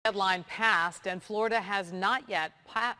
Deadline passed, and Florida has not yet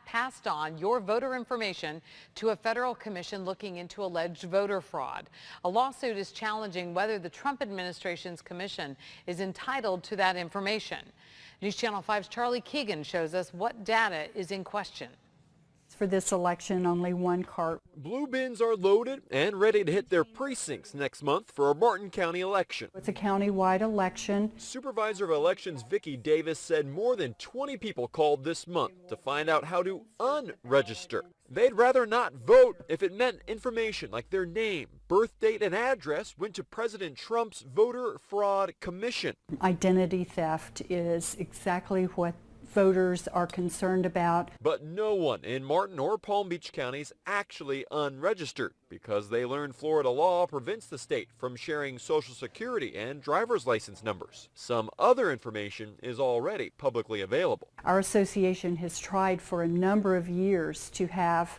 passed on your voter information to a federal commission looking into alleged voter fraud. A lawsuit is challenging whether the Trump administration's commission is entitled to that information. News Channel 5's Charlie Keegan shows us what data is in question. For this election, only one cart. Blue bins are loaded and ready to hit their precincts next month for a Martin County election. It's a county-wide election. Supervisor of Elections Vicki Davis said more than 20 people called this month to find out how to unregister. They'd rather not vote if it meant information like their name, birth date, and address went to President Trump's Voter Fraud Commission. Identity theft is exactly what voters are concerned about. But no one in Martin or Palm Beach counties actually unregistered because they learned Florida law prevents the state from sharing Social Security and driver's license numbers. Some other information is already publicly available. Our association has tried for a number of years to have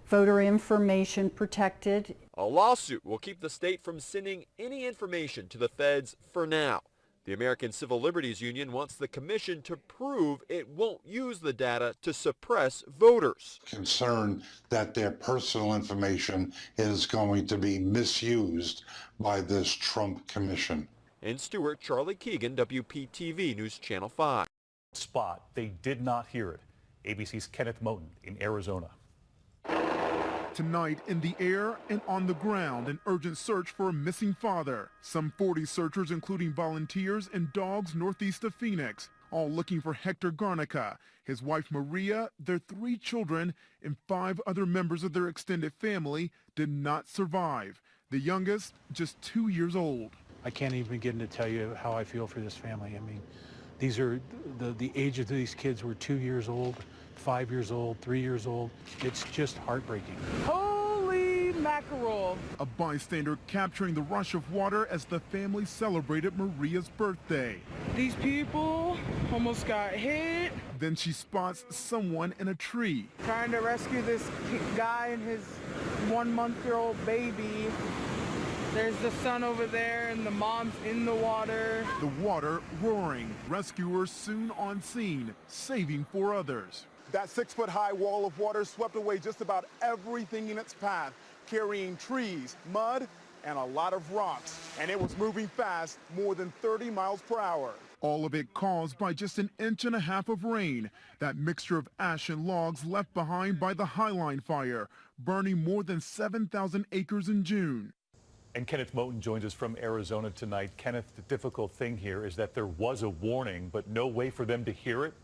voter information protected. A lawsuit will keep the state from sending any information to the feds for now. The American Civil Liberties Union wants the commission to prove it won't use the data to suppress voters. Concerned that their personal information is going to be misused by this Trump commission. In Stewart, Charlie Keegan, WPTV News Channel 5. Spot. They did not hear it. ABC's Kenneth Moten in Arizona. Tonight, in the air and on the ground, an urgent search for a missing father. Some 40 searchers, including volunteers and dogs northeast of Phoenix, all looking for Hector Garnica, his wife Maria, their 3 children, and 5 other members of their extended family did not survive. The youngest, just 2 years old. I can't even begin to tell you how I feel for this family. I mean, these are the age of these kids were 2 years old. 5 years old, 3 years old. It's just heartbreaking. Holy mackerel! A bystander capturing the rush of water as the family celebrated Maria's birthday. These people almost got hit. Then she spots someone in a tree. Trying to rescue this guy and his 1-month-old baby. There's the son over there and the mom's in the water. The water roaring. Rescuers soon on scene, saving 4 others. That 6-foot-high wall of water swept away just about everything in its path, carrying trees, mud, and a lot of rocks. And it was moving fast, more than 30 miles per hour. All of it caused by just 1.5 inches of rain. That mixture of ash and logs left behind by the Highline fire, burning more than 7,000 acres in June. And Kenneth Moten joins us from Arizona tonight. Kenneth, the difficult thing here is that there was a warning, but no way for them to hear it.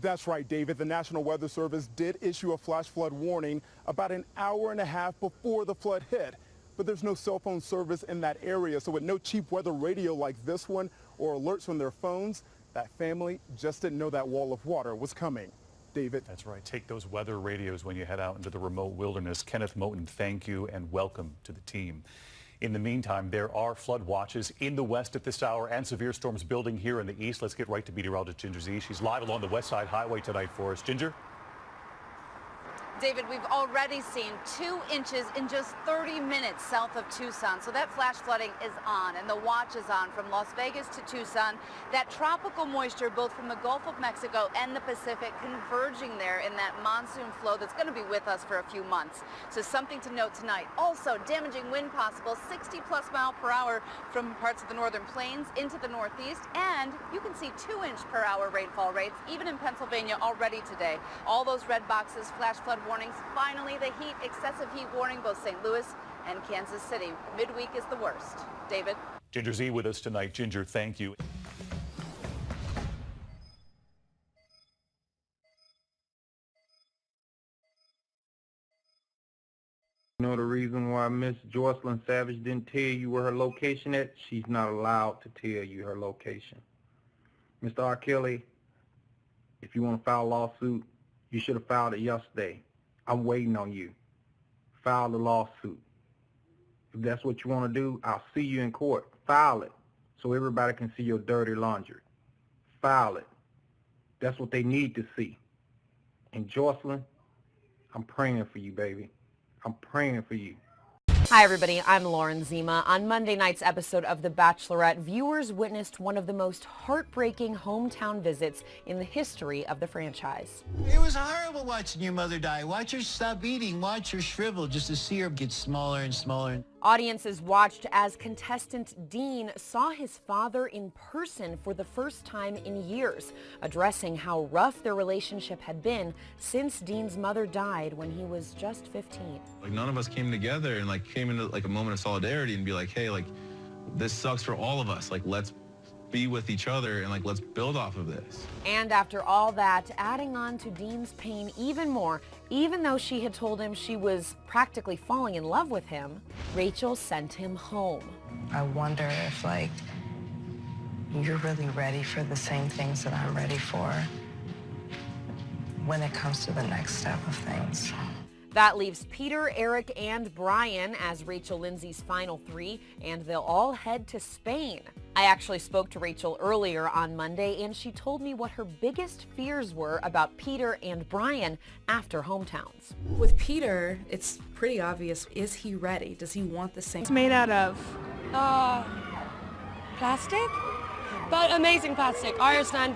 That's right, David. The National Weather Service did issue a flash flood warning about 1.5 hours before the flood hit. But there's no cell phone service in that area, so with no cheap weather radio like this one or alerts from their phones, that family just didn't know that wall of water was coming. David. That's right. Take those weather radios when you head out into the remote wilderness. Kenneth Moten, thank you and welcome to the team. In the meantime, there are flood watches in the west at this hour and severe storms building here in the east. Let's get right to meteorologist Ginger Z. She's live along the West Side Highway tonight for us. Ginger? David, we've already seen 2 inches in just 30 minutes south of Tucson. So that flash flooding is on, and the watch is on from Las Vegas to Tucson. That tropical moisture, both from the Gulf of Mexico and the Pacific, converging there in that monsoon flow that's going to be with us for a few months. So something to note tonight. Also, damaging wind possible, 60+ mile per hour from parts of the northern plains into the northeast. And you can see 2-inch per hour rainfall rates, even in Pennsylvania already today. All those red boxes, flash flood warnings. Finally, the heat, excessive heat warning, both St. Louis and Kansas City. Midweek is the worst. David? Ginger Z with us tonight. Ginger, thank you. You know the reason why Miss Jocelyn Savage didn't tell you where her location at? She's not allowed to tell you her location. Mr. R. Kelly, if you want to file a lawsuit, you should have filed it yesterday. I'm waiting on you. File the lawsuit. If that's what you want to do, I'll see you in court. File it so everybody can see your dirty laundry. File it. That's what they need to see. And Jocelyn, I'm praying for you, baby. I'm praying for you. Hi everybody, I'm Lauren Zima. On Monday night's episode of The Bachelorette, viewers witnessed one of the most heartbreaking hometown visits in the history of the franchise. It was horrible watching your mother die. Watch her stop eating, watch her shrivel just to see her get smaller and smaller. Audiences watched as contestant Dean saw his father in person for the first time in years, addressing how rough their relationship had been since Dean's mother died when he was just 15. Like, none of us came together and like came into like a moment of solidarity and be like, hey, like, this sucks for all of us. Like, let's be with each other and like let's build off of this. And after all that, adding on to Dean's pain even more, even though she had told him she was practically falling in love with him, Rachel sent him home. I wonder if like you're really ready for the same things that I'm ready for when it comes to the next step of things. That leaves Peter, Eric, and Brian as Rachel Lindsay's final three, and they'll all head to Spain. I actually spoke to Rachel earlier on Monday, and she told me what her biggest fears were about Peter and Brian after Hometowns. With Peter, it's pretty obvious. Is he ready? Does he want the same? It's made out of plastic, but amazing plastic. Iris Van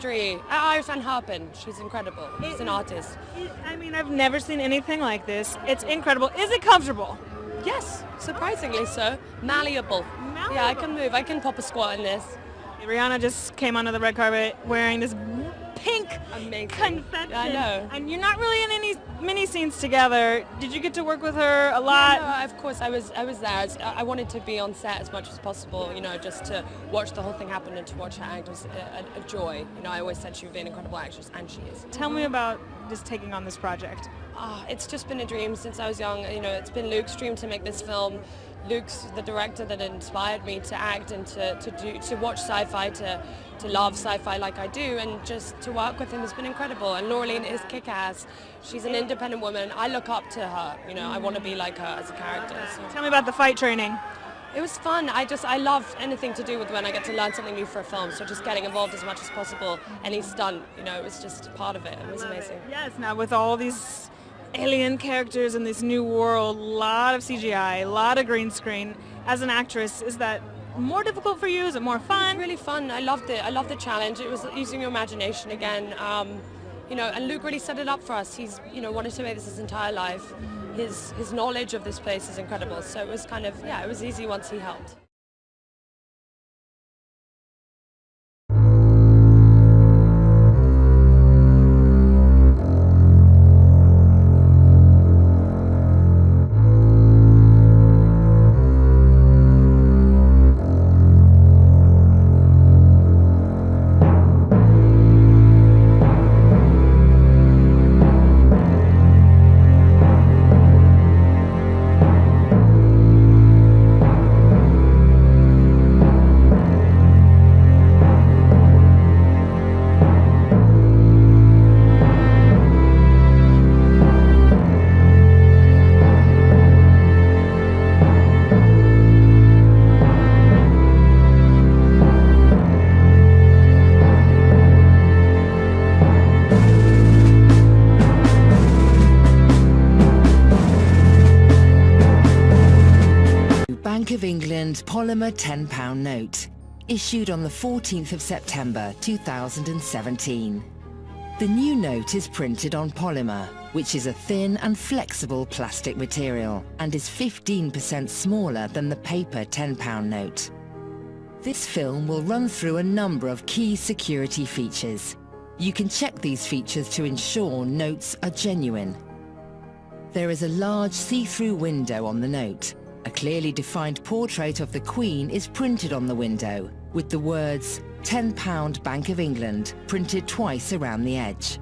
Harpen, she's incredible. She's an artist. I mean, I've never seen anything like this. It's incredible. Is it comfortable? Yes, surprisingly so. Malleable. Yeah, I can move. I can pop a squat in this. Rihanna just came onto the red carpet wearing this pink confection. I know. And you're not really in any mini scenes together. Did you get to work with her a lot? Yeah, no, of course. I was there. I wanted to be on set as much as possible, you know, just to watch the whole thing happen and to watch her act was a joy. You know, I always said she would be an incredible actress, and she is. Tell me about just taking on this project. It's just been a dream since I was young. You know, it's been Luke's dream to make this film. Luke's the director that inspired me to act and to watch sci-fi, to love sci-fi like I do, and just to work with him has been incredible. And Laureline is kick-ass. She's an independent woman. I look up to her. You know, I want to be like her as a character. So. Tell me about the fight training. It was fun. I love anything to do with when I get to learn something new for a film. So just getting involved as much as possible. Any stunt, you know, it was just part of it. It was amazing. Yes. Now with all these alien characters in this new world, a lot of CGI, a lot of green screen. As an actress, is that more difficult for you? Is it more fun? It's really fun. I loved it. I loved the challenge. It was using your imagination again. You know, and Luke really set it up for us. He's, you know, wanted to make this his entire life. His knowledge of this place is incredible. So it was kind of, yeah, it was easy once he helped. Bank of England polymer £10 note, issued on the 14th of September 2017. The new note is printed on polymer, which is a thin and flexible plastic material, and is 15% smaller than the paper £10 note. This film will run through a number of key security features. You can check these features to ensure notes are genuine. There is a large see-through window on the note. A clearly defined portrait of the Queen is printed on the window, with the words £10 Bank of England printed twice around the edge.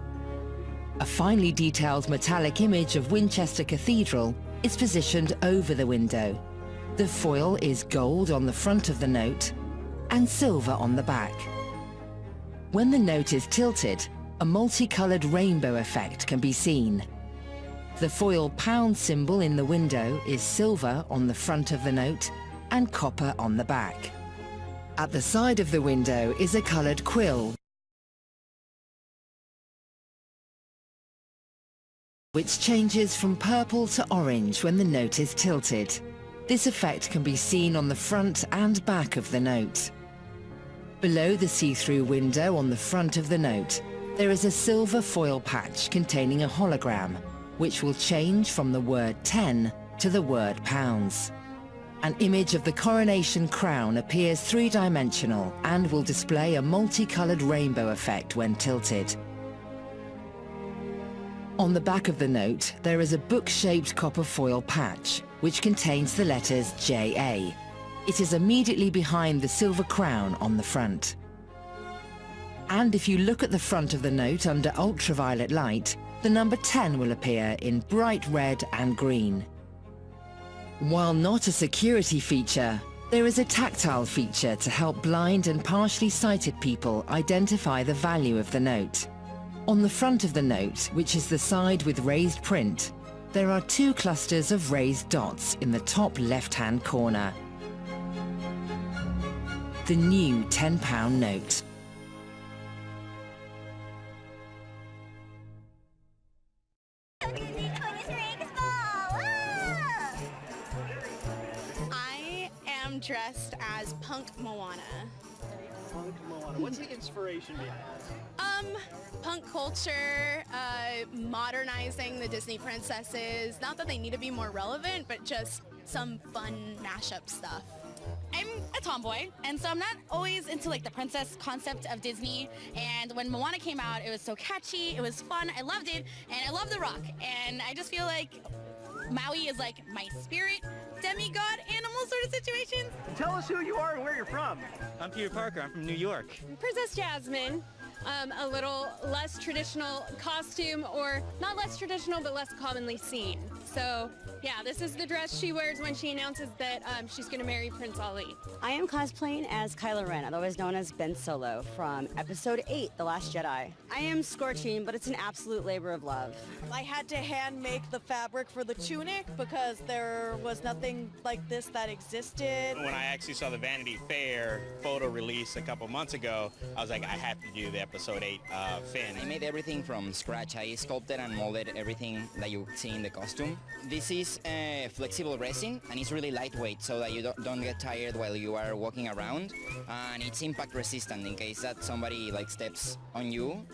A finely detailed metallic image of Winchester Cathedral is positioned over the window. The foil is gold on the front of the note and silver on the back. When the note is tilted, a multicolored rainbow effect can be seen. The foil pound symbol in the window is silver on the front of the note and copper on the back. At the side of the window is a coloured quill, which changes from purple to orange when the note is tilted. This effect can be seen on the front and back of the note. Below the see-through window on the front of the note, there is a silver foil patch containing a hologram, which will change from the word 10 to the word pounds. An image of the coronation crown appears three-dimensional and will display a multicolored rainbow effect when tilted. On the back of the note, there is a book-shaped copper foil patch, which contains the letters JA. It is immediately behind the silver crown on the front. And if you look at the front of the note under ultraviolet light, the number 10 will appear in bright red and green. While not a security feature, there is a tactile feature to help blind and partially sighted people identify the value of the note. On the front of the note, which is the side with raised print, there are two clusters of raised dots in the top left-hand corner. The new £10 note. I am dressed as Punk Moana. Punk Moana. What's the inspiration behind that? Punk culture, modernizing the Disney princesses. Not that they need to be more relevant, but just some fun mashup stuff. I'm a tomboy, and so I'm not always into like the princess concept of Disney. And when Moana came out, it was so catchy, it was fun, I loved it, and I love The Rock. And I just feel like Maui is like my spirit, demigod, animal sort of situations. Tell us who you are and where you're from. I'm Peter Parker. I'm from New York. Princess Jasmine, a little less traditional costume, or not less traditional, but less commonly seen. So yeah, this is the dress she wears when she announces that she's going to marry Prince Ali. I am cosplaying as Kylo Ren, otherwise known as Ben Solo, from Episode 8, The Last Jedi. I am scorching, but it's an absolute labor of love. I had to hand make the fabric for the tunic because there was nothing like this that existed. When I actually saw the Vanity Fair photo release a couple months ago, I was like, I have to do the Episode 8 Finn. I made everything from scratch. I sculpted and molded everything that you see in the costume. This is flexible resin, and it's really lightweight so that you don't get tired while you are walking around, and it's impact resistant in case that somebody like steps on you.